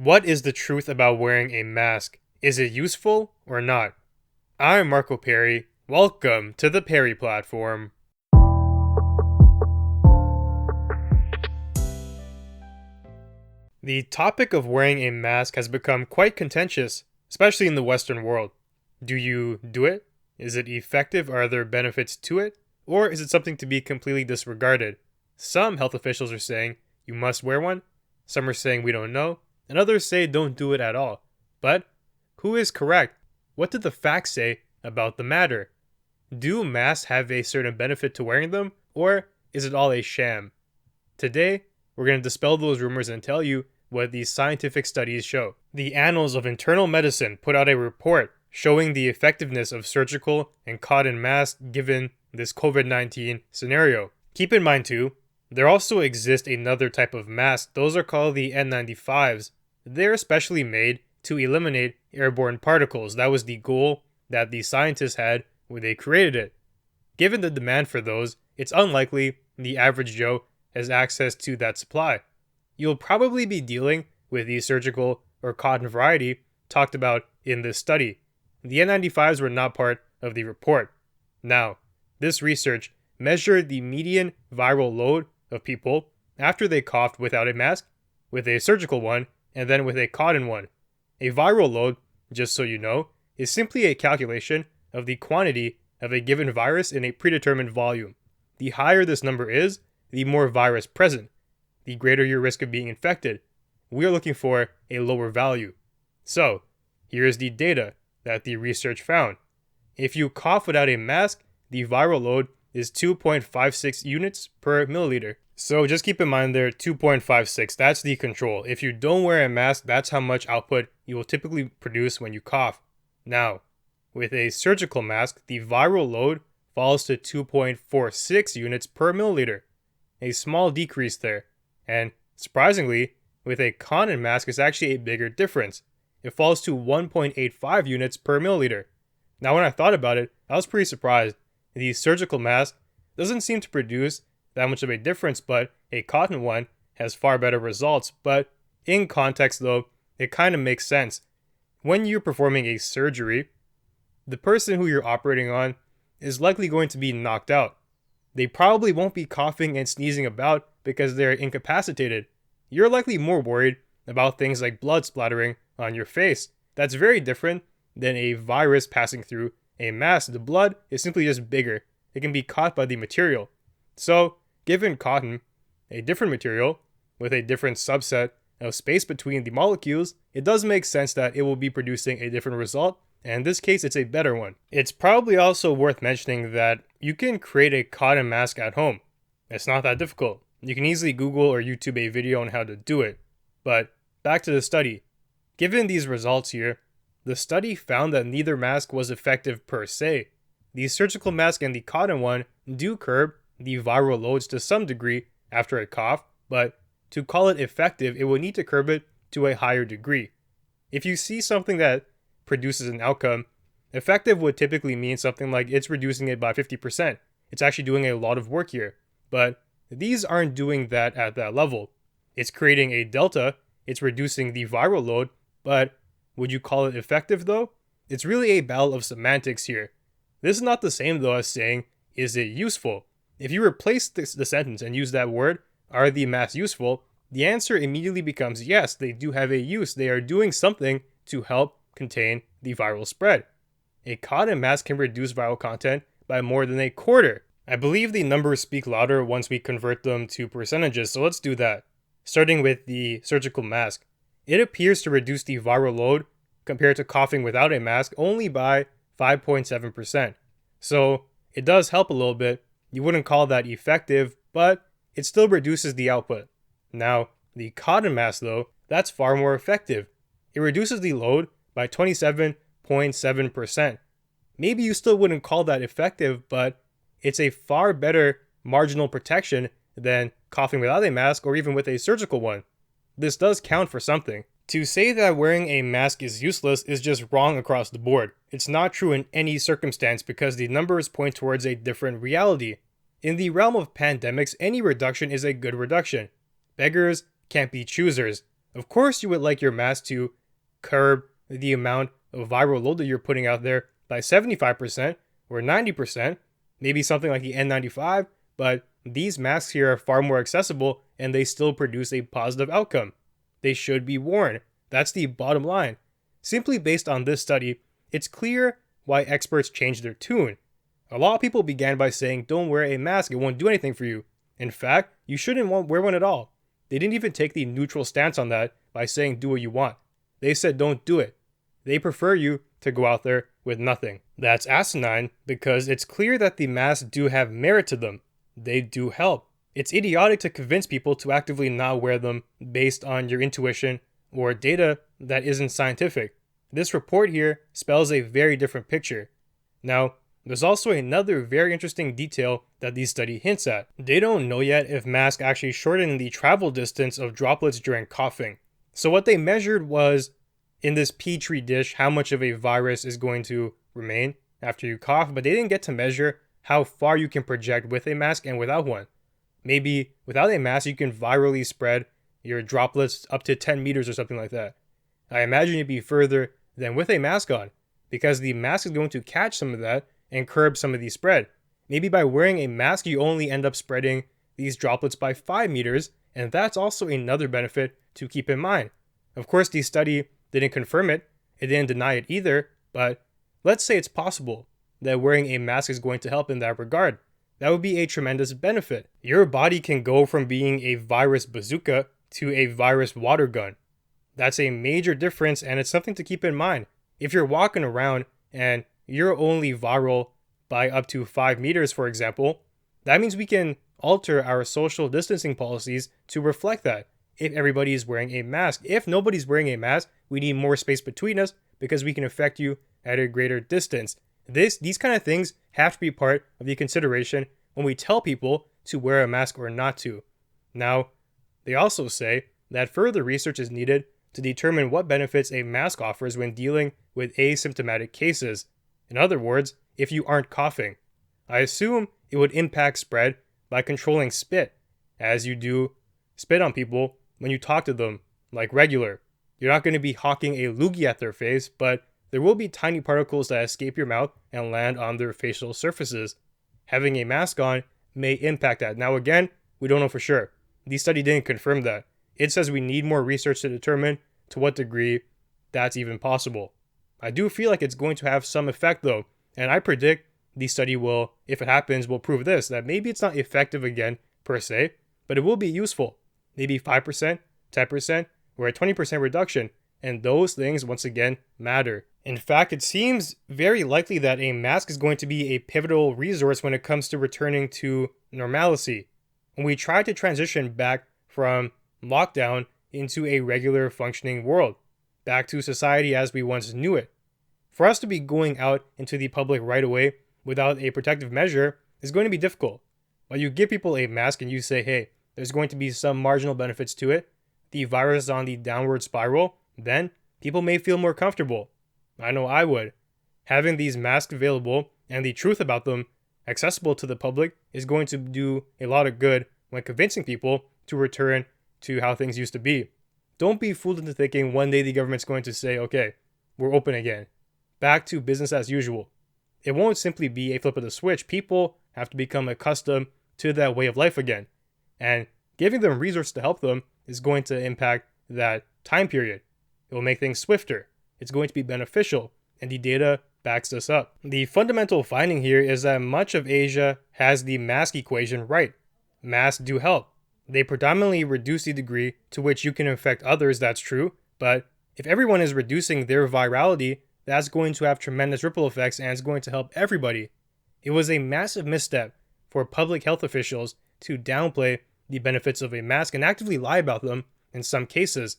What is the truth about wearing a mask? Is it useful or not? I'm Marco Perry. Welcome to the Perry Platform. The topic of wearing a mask has become quite contentious, especially in the Western world. Do you do it? Is it effective? Are there benefits to it? Or is it something to be completely disregarded? Some health officials are saying you must wear one. Some are saying we don't know. And others say don't do it at all. But who is correct? What did the facts say about the matter? Do masks have a certain benefit to wearing them, or is it all a sham? Today, we're going to dispel those rumors and tell you what these scientific studies show. The Annals of Internal Medicine put out a report showing the effectiveness of surgical and cotton masks given this COVID-19 scenario. Keep in mind too, there also exists another type of mask. Those are called the N95s. They're especially made to eliminate airborne particles. That was the goal that the scientists had when they created it. Given the demand for those, it's unlikely the average Joe has access to that supply. You'll probably be dealing with the surgical or cotton variety talked about in this study. The N95s were not part of the report. Now, this research measured the median viral load of people after they coughed without a mask, with a surgical one, and then with a cotton one. A viral load, just so you know, is simply a calculation of the quantity of a given virus in a predetermined volume. The higher this number is, the more virus present, the greater your risk of being infected. We are looking for a lower value. So, here is the data that the research found. If you cough without a mask, the viral load is 2.56 units per milliliter. So just keep in mind there, 2.56, that's the control. If you don't wear a mask, that's how much output you will typically produce when you cough. Now, with a surgical mask, the viral load falls to 2.46 units per milliliter. A small decrease there. And surprisingly, with a cotton mask, it's actually a bigger difference. It falls to 1.85 units per milliliter. Now, when I thought about it, I was pretty surprised. The surgical mask doesn't seem to produce that much of a difference, but a cotton one has far better results. But in context though, it kind of makes sense. When you're performing a surgery, the person who you're operating on is likely going to be knocked out. They probably won't be coughing and sneezing about because they're incapacitated. You're likely more worried about things like blood splattering on your face. That's very different than a virus passing through a mask. The blood is simply just bigger. It can be caught by the material. So, given cotton, a different material, with a different subset of space between the molecules, it does make sense that it will be producing a different result, and in this case, it's a better one. It's probably also worth mentioning that you can create a cotton mask at home. It's not that difficult. You can easily Google or YouTube a video on how to do it. But back to the study. Given these results here, the study found that neither mask was effective per se. The surgical mask and the cotton one do curb the viral loads to some degree after a cough, but to call it effective, it would need to curb it to a higher degree. If you see something that produces an outcome, effective would typically mean something like it's reducing it by 50%. It's actually doing a lot of work here, but these aren't doing that at that level. It's creating a delta, it's reducing the viral load, but would you call it effective though? It's really a battle of semantics here. This is not the same though as saying, is it useful? If you replace the sentence and use that word, are the masks useful? The answer immediately becomes yes, they do have a use. They are doing something to help contain the viral spread. A cotton mask can reduce viral content by more than a quarter. I believe the numbers speak louder once we convert them to percentages, so let's do that. Starting with the surgical mask. It appears to reduce the viral load compared to coughing without a mask only by 5.7%. So it does help a little bit. You wouldn't call that effective, but it still reduces the output. Now, the cotton mask though, that's far more effective. It reduces the load by 27.7%. Maybe you still wouldn't call that effective, but it's a far better marginal protection than coughing without a mask or even with a surgical one. This does count for something. To say that wearing a mask is useless is just wrong across the board. It's not true in any circumstance because the numbers point towards a different reality. In the realm of pandemics, any reduction is a good reduction. Beggars can't be choosers. Of course, you would like your mask to curb the amount of viral load that you're putting out there by 75% or 90%, maybe something like the N95, but these masks here are far more accessible and they still produce a positive outcome. They should be worn. That's the bottom line. Simply based on this study, it's clear why experts changed their tune. A lot of people began by saying, don't wear a mask, it won't do anything for you. In fact, you shouldn't wear one at all. They didn't even take the neutral stance on that by saying do what you want. They said don't do it. They prefer you to go out there with nothing. That's asinine because it's clear that the masks do have merit to them. They do help. It's idiotic to convince people to actively not wear them based on your intuition or data that isn't scientific. This report here spells a very different picture. Now, there's also another very interesting detail that the study hints at. They don't know yet if masks actually shorten the travel distance of droplets during coughing. So what they measured was, in this petri dish, how much of a virus is going to remain after you cough, but they didn't get to measure how far you can project with a mask and without one. Maybe without a mask, you can virally spread your droplets up to 10 meters or something like that. I imagine it'd be further than with a mask on, because the mask is going to catch some of that and curb some of the spread. Maybe by wearing a mask, you only end up spreading these droplets by 5 meters, and that's also another benefit to keep in mind. Of course, the study didn't confirm it, it didn't deny it either, but let's say it's possible that wearing a mask is going to help in that regard. That would be a tremendous benefit. Your body can go from being a virus bazooka to a virus water gun. That's a major difference, and it's something to keep in mind. If you're walking around and you're only viral by up to 5 meters, for example, that means we can alter our social distancing policies to reflect that if everybody is wearing a mask. If nobody's wearing a mask, we need more space between us because we can affect you at a greater distance. These kind of things have to be part of the consideration when we tell people to wear a mask or not to. Now, they also say that further research is needed to determine what benefits a mask offers when dealing with asymptomatic cases. In other words, if you aren't coughing. I assume it would impact spread by controlling spit, as you do spit on people when you talk to them like regular. You're not going to be hawking a loogie at their face, but there will be tiny particles that escape your mouth and land on their facial surfaces. Having a mask on may impact that. Now again, we don't know for sure. The study didn't confirm that. It says we need more research to determine to what degree that's even possible. I do feel like it's going to have some effect though, and I predict the study will, if it happens, will prove this, that maybe it's not effective again per se, but it will be useful. Maybe 5%, 10%, or a 20% reduction, and those things once again matter. In fact, it seems very likely that a mask is going to be a pivotal resource when it comes to returning to normalcy. When we try to transition back from lockdown into a regular functioning world, back to society as we once knew it. For us to be going out into the public right away without a protective measure is going to be difficult. While you give people a mask and you say, hey, there's going to be some marginal benefits to it, the virus is on the downward spiral, then people may feel more comfortable. I know I would. Having these masks available and the truth about them accessible to the public is going to do a lot of good when convincing people to return to how things used to be. Don't be fooled into thinking one day the government's going to say, okay, we're open again. Back to business as usual. It won't simply be a flip of the switch. People have to become accustomed to that way of life again. And giving them resources to help them is going to impact that time period. It will make things swifter. It's going to be beneficial, and the data backs this up. The fundamental finding here is that much of Asia has the mask equation right. Masks do help. They predominantly reduce the degree to which you can infect others, that's true, but if everyone is reducing their virality, that's going to have tremendous ripple effects and it's going to help everybody. It was a massive misstep for public health officials to downplay the benefits of a mask and actively lie about them in some cases.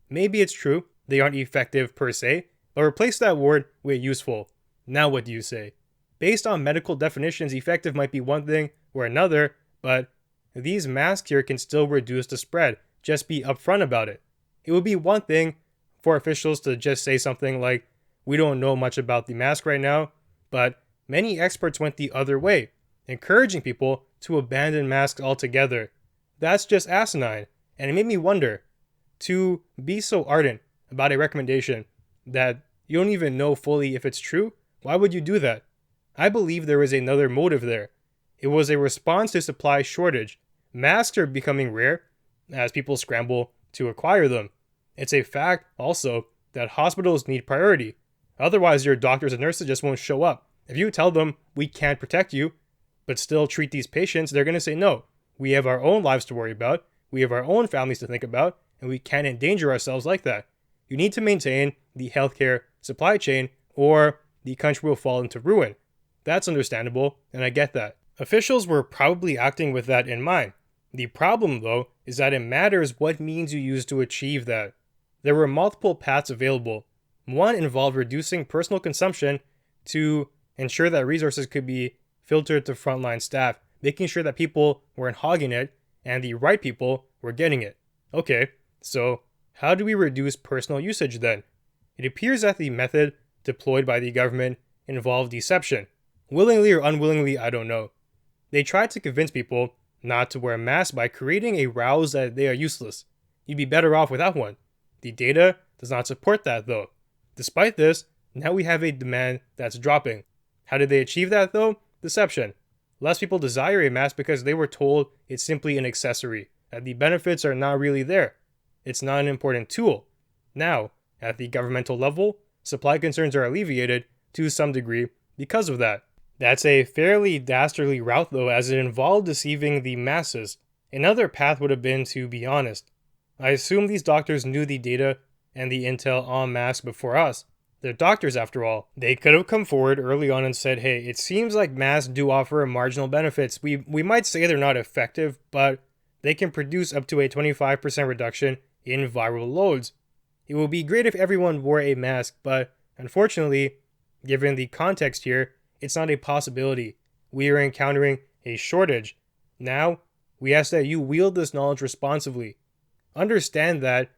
Maybe it's true, they aren't effective per se, but replace that word with useful. Now what do you say? Based on medical definitions, effective might be one thing or another, but these masks here can still reduce the spread. Just be upfront about it. It would be one thing for officials to just say something like, we don't know much about the mask right now, but many experts went the other way, encouraging people to abandon masks altogether. That's just asinine, and it made me wonder, to be so ardent about a recommendation that you don't even know fully if it's true? Why would you do that? I believe there is another motive there. It was a response to supply shortage. Masks are becoming rare as people scramble to acquire them. It's a fact also that hospitals need priority. Otherwise, your doctors and nurses just won't show up. If you tell them we can't protect you, but still treat these patients, they're going to say no. We have our own lives to worry about. We have our own families to think about, and we can't endanger ourselves like that. You need to maintain the healthcare supply chain or the country will fall into ruin. That's understandable, and I get that. Officials were probably acting with that in mind. The problem, though, is that it matters what means you use to achieve that. There were multiple paths available. One involved reducing personal consumption to ensure that resources could be filtered to frontline staff, making sure that people weren't hogging it and the right people were getting it. Okay, so how do we reduce personal usage then? It appears that the method deployed by the government involved deception. Willingly or unwillingly, I don't know. They tried to convince people not to wear masks by creating a rouse that they are useless. You'd be better off without one. The data does not support that though. Despite this, now we have a demand that's dropping. How did they achieve that though? Deception. Less people desire a mask because they were told it's simply an accessory, that the benefits are not really there. It's not an important tool. Now, at the governmental level, supply concerns are alleviated to some degree because of that. That's a fairly dastardly route though, as it involved deceiving the masses. Another path would have been to be honest. I assume these doctors knew the data and the intel on masks before us. They're doctors after all. They could have come forward early on and said, hey, it seems like masks do offer marginal benefits. We might say they're not effective, but they can produce up to a 25% reduction in viral loads. It would be great if everyone wore a mask, but unfortunately, given the context here, it's not a possibility. We are encountering a shortage. Now, we ask that you wield this knowledge responsibly. Understand that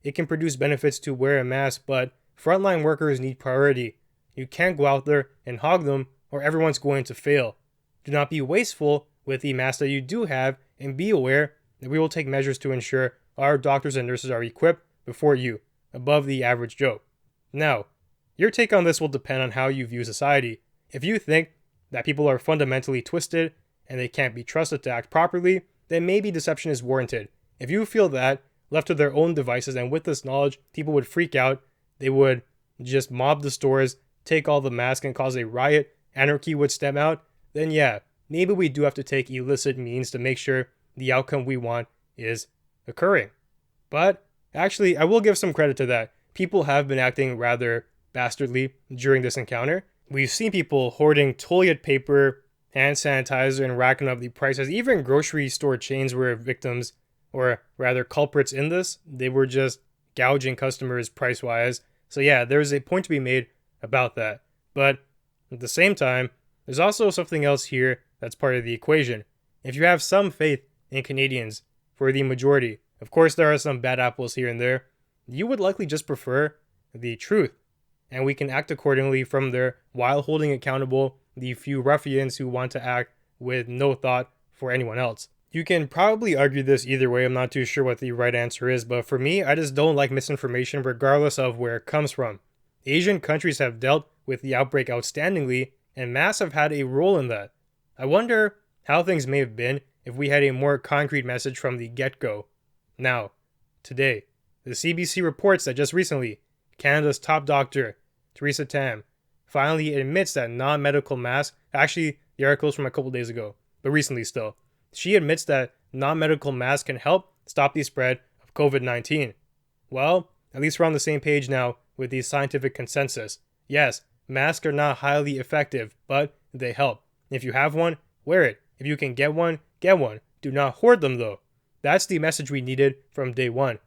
it can produce benefits to wear a mask, but frontline workers need priority. You can't go out there and hog them or everyone's going to fail. Do not be wasteful with the masks that you do have, and be aware that we will take measures to ensure our doctors and nurses are equipped before you, above the average Joe. Now, your take on this will depend on how you view society. If you think that people are fundamentally twisted and they can't be trusted to act properly, then maybe deception is warranted. If you feel that, left to their own devices and with this knowledge, people would freak out, they would just mob the stores, take all the masks and cause a riot, anarchy would stem out, then yeah, maybe we do have to take illicit means to make sure the outcome we want is occurring. But actually, I will give some credit to that. People have been acting rather bastardly during this encounter. We've seen people hoarding toilet paper, hand sanitizer, and racking up the prices. Even grocery store chains were victims, or rather culprits in this. They were just gouging customers price-wise. So yeah, there's a point to be made about that. But at the same time, there's also something else here that's part of the equation. If you have some faith in Canadians, for the majority, of course there are some bad apples here and there, you would likely just prefer the truth. And we can act accordingly from there while holding accountable the few ruffians who want to act with no thought for anyone else. You can probably argue this either way. I'm not too sure what the right answer is, but for me, I just don't like misinformation regardless of where it comes from. Asian countries have dealt with the outbreak outstandingly, and masks have had a role in that. I wonder how things may have been if we had a more concrete message from the get-go. Now, today, the CBC reports that just recently, Canada's top doctor, Theresa Tam, finally admits that non-medical masks, actually the article's from a couple days ago, but recently still, she admits that non-medical masks can help stop the spread of COVID-19. Well, at least we're on the same page now with the scientific consensus. Yes, masks are not highly effective, but they help. If you have one, wear it. If you can get one, get one. Do not hoard them though. That's the message we needed from day one.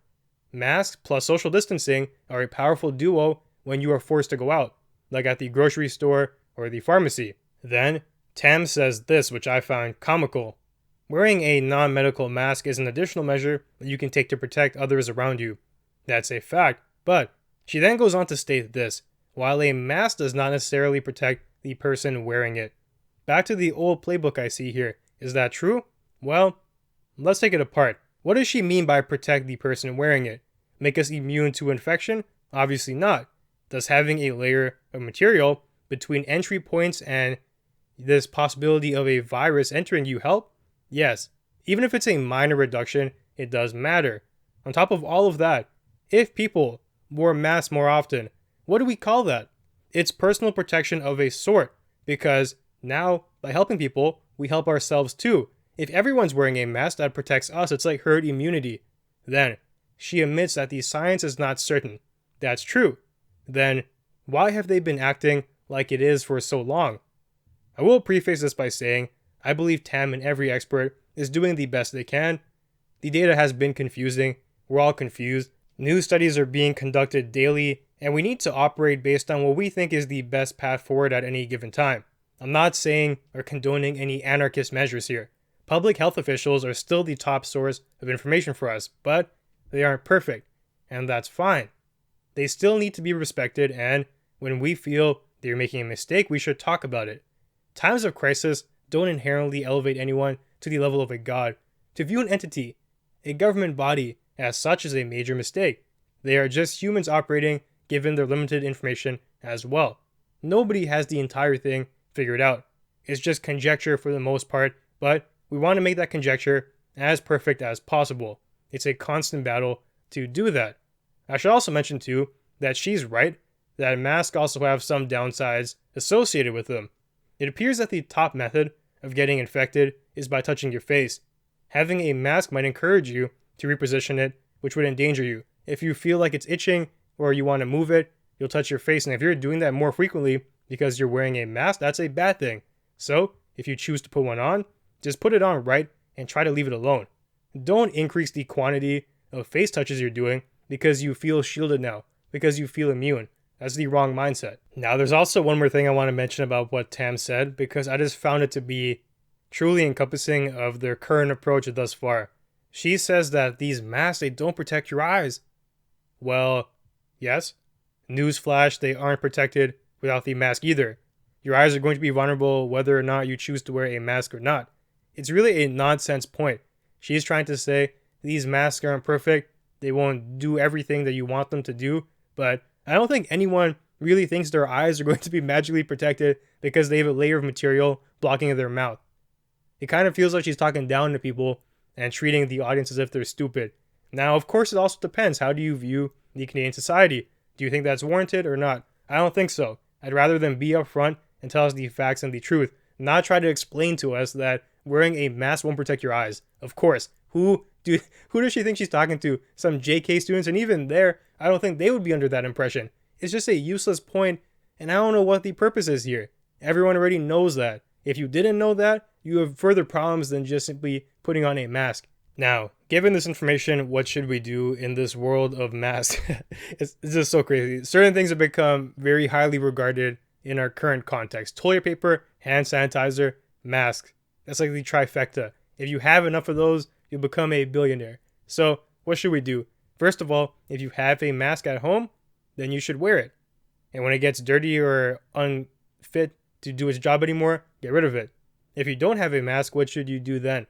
Masks plus social distancing are a powerful duo when you are forced to go out, like at the grocery store or the pharmacy. Then, Tam says this, which I found comical. Wearing a non-medical mask is an additional measure that you can take to protect others around you. That's a fact, but she then goes on to state this, while a mask does not necessarily protect the person wearing it. Back to the old playbook I see here. Is that true? Well, let's take it apart. What does she mean by protect the person wearing it? make us immune to infection? Obviously not. Does having a layer of material between entry points and this possibility of a virus entering you help? Yes. Even if it's a minor reduction, it does matter. On top of all of that, if people wore masks more often, what do we call that? It's personal protection of a sort, because now, by helping people, we help ourselves too. If everyone's wearing a mask that protects us, it's like herd immunity. Then, she admits that the science is not certain. That's true. Then, why have they been acting like it is for so long? I will preface this by saying, I believe Tam and every expert is doing the best they can. The data has been confusing. We're all confused. New studies are being conducted daily, and we need to operate based on what we think is the best path forward at any given time. I'm not saying or condoning any anarchist measures here. Public health officials are still the top source of information for us, but they aren't perfect, and that's fine. They still need to be respected, and when we feel they're making a mistake, we should talk about it. Times of crisis don't inherently elevate anyone to the level of a god. To view an entity, a government body, as such is a major mistake. They are just humans operating given their limited information as well. Nobody has the entire thing figured out. It's just conjecture for the most part, but we want to make that conjecture as perfect as possible. It's a constant battle to do that. I should also mention too that she's right that masks also have some downsides associated with them. It appears that the top method of getting infected is by touching your face. Having a mask might encourage you to reposition it, which would endanger you. If you feel like it's itching or you want to move it, you'll touch your face, and if you're doing that more frequently because you're wearing a mask, that's a bad thing. So, if you choose to put one on, just put it on right and try to leave it alone. Don't increase the quantity of face touches you're doing because you feel shielded now, because you feel immune. That's the wrong mindset. Now, there's also one more thing I want to mention about what Tam said, because I just found it to be truly encompassing of their current approach thus far. She says that these masks, they don't protect your eyes. Well, yes. Newsflash, they aren't protected without the mask either. Your eyes are going to be vulnerable whether or not you choose to wear a mask or not. It's really a nonsense point. She's trying to say these masks aren't perfect. They won't do everything that you want them to do, but I don't think anyone really thinks their eyes are going to be magically protected because they have a layer of material blocking their mouth. It kind of feels like she's talking down to people and treating the audience as if they're stupid. Now, of course, it also depends. How do you view the Canadian society? Do you think that's warranted or not? I don't think so. I'd rather them be upfront and tell us the facts and the truth, not try to explain to us that wearing a mask won't protect your eyes. Of course. Who does she think she's talking to? Some JK students? And even there, I don't think they would be under that impression. It's just a useless point, and I don't know what the purpose is here. Everyone already knows that. If you didn't know that, you have further problems than just simply putting on a mask. Now, given this information, what should we do in this world of masks? It's just so crazy. Certain things have become very highly regarded in our current context. Toilet paper, hand sanitizer, masks. That's like the trifecta. If you have enough of those, you'll become a billionaire. So, what should we do? First of all, if you have a mask at home, then you should wear it. And when it gets dirty or unfit to do its job anymore, get rid of it. If you don't have a mask, what should you do then?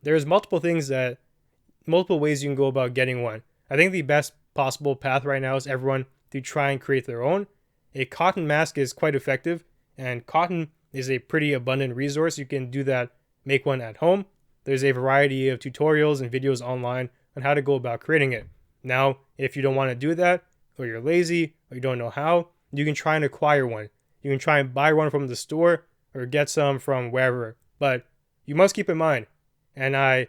There's multiple ways you can go about getting one. I think the best possible path right now is everyone to try and create their own. A cotton mask is quite effective, and cotton is a pretty abundant resource. You can do that, make one at home. There's a variety of tutorials and videos online on how to go about creating it. Now, if you don't want to do that, or you're lazy, or you don't know how, you can try and acquire one. You can try and buy one from the store, or get some from wherever. But you must keep in mind, and I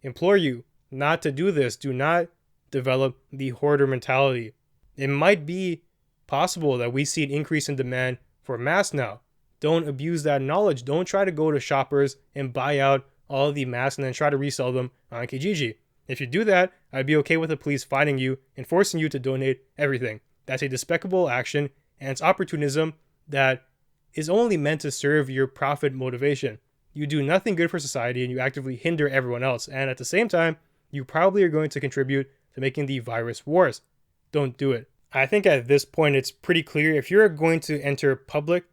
implore you not to do this. Do not develop the hoarder mentality. It might be possible that we see an increase in demand for masks now. Don't abuse that knowledge. Don't try to go to shoppers and buy out all of the masks and then try to resell them on Kijiji. If you do that, I'd be okay with the police finding you and forcing you to donate everything. That's a despicable action, and it's opportunism that is only meant to serve your profit motivation. You do nothing good for society and you actively hinder everyone else, and at the same time, you probably are going to contribute to making the virus worse. Don't do it. I think at this point it's pretty clear if you're going to enter public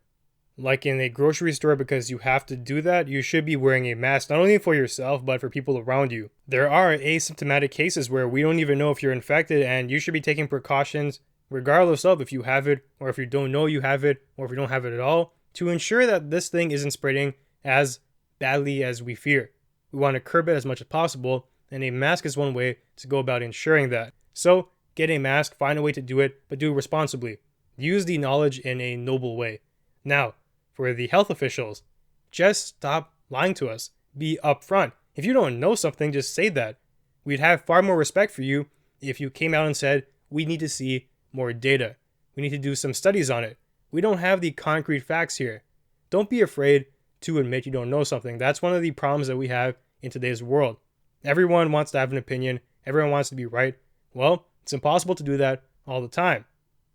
like in a grocery store, because you have to do that, you should be wearing a mask, not only for yourself, but for people around you. There are asymptomatic cases where we don't even know if you're infected, and you should be taking precautions regardless of if you have it, or if you don't know you have it, or if you don't have it at all, to ensure that this thing isn't spreading as badly as we fear. We want to curb it as much as possible, and a mask is one way to go about ensuring that. So, get a mask, find a way to do it, but do it responsibly. Use the knowledge in a noble way. Now, for the health officials, just stop lying to us. Be upfront. If you don't know something, just say that. We'd have far more respect for you if you came out and said, we need to see more data. We need to do some studies on it. We don't have the concrete facts here. Don't be afraid to admit you don't know something. That's one of the problems that we have in today's world. Everyone wants to have an opinion. Everyone wants to be right. Well, it's impossible to do that all the time.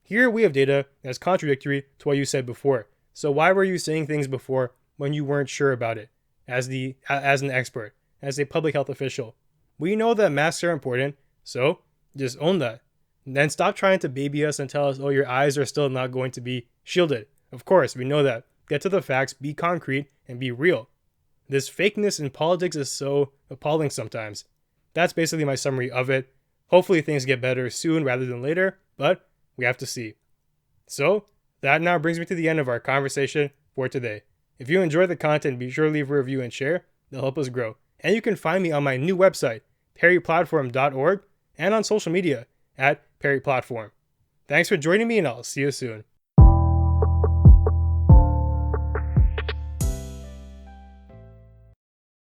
Here we have data that's contradictory to what you said before. So why were you saying things before when you weren't sure about it as an expert, as a public health official? We know that masks are important, so just own that. And then stop trying to baby us and tell us, oh, your eyes are still not going to be shielded. Of course, we know that. Get to the facts, be concrete, and be real. This fakeness in politics is so appalling sometimes. That's basically my summary of it. Hopefully things get better soon rather than later, but we have to see. So, that now brings me to the end of our conversation for today. If you enjoy the content, be sure to leave a review and share. They'll help us grow. And you can find me on my new website, perryplatform.org, and on social media at perryplatform. Thanks for joining me, and I'll see you soon.